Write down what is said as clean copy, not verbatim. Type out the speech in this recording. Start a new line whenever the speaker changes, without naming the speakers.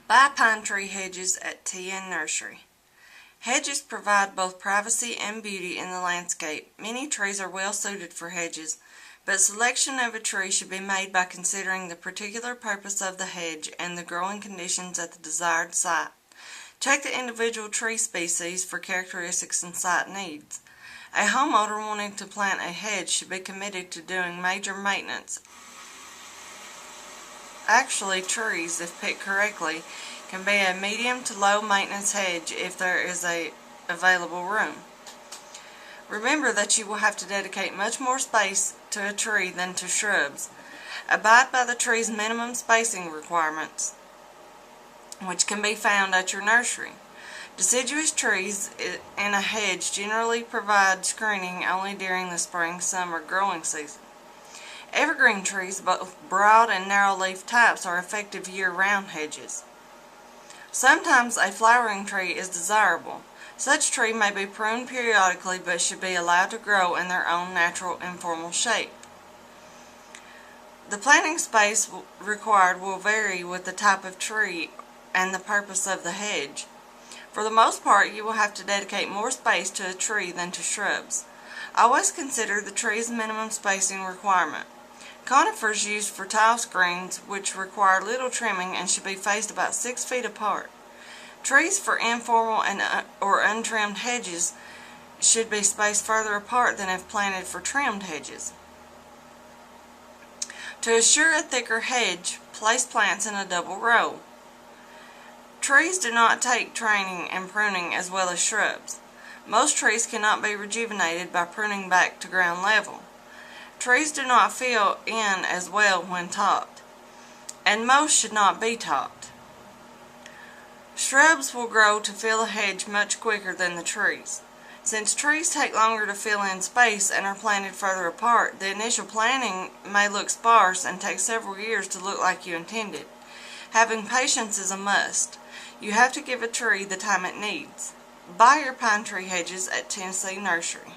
Buy pine tree hedges at TN Nursery. Hedges provide both privacy and beauty in the landscape. Many trees are well suited for hedges, but selection of a tree should be made by considering the particular purpose of the hedge and the growing conditions at the desired site. Check the individual tree species for characteristics and site needs. A homeowner wanting to plant a hedge should be committed to doing major maintenance. Actually, trees, if picked correctly, can be a medium to low maintenance hedge if there is available room. Remember that you will have to dedicate much more space to a tree than to shrubs. Abide by the tree's minimum spacing requirements, which can be found at your nursery. Deciduous trees in a hedge generally provide screening only during the spring-summer growing season. Evergreen trees, both broad and narrow-leaf types, are effective year-round hedges. Sometimes a flowering tree is desirable. Such tree may be pruned periodically but should be allowed to grow in their own natural informal shape. The planting space required will vary with the type of tree and the purpose of the hedge. For the most part, you will have to dedicate more space to a tree than to shrubs. Always consider the tree's minimum spacing requirement. Conifers used for tile screens, which require little trimming and should be faced about 6 feet apart. Trees for informal or untrimmed hedges should be spaced further apart than if planted for trimmed hedges. To assure a thicker hedge, place plants in a double row. Trees do not take training and pruning as well as shrubs. Most trees cannot be rejuvenated by pruning back to ground level. Trees do not fill in as well when topped, and most should not be topped. Shrubs will grow to fill a hedge much quicker than the trees. Since trees take longer to fill in space and are planted further apart, the initial planting may look sparse and take several years to look like you intended. Having patience is a must. You have to give a tree the time it needs. Buy your pine tree hedges at Tennessee Nursery.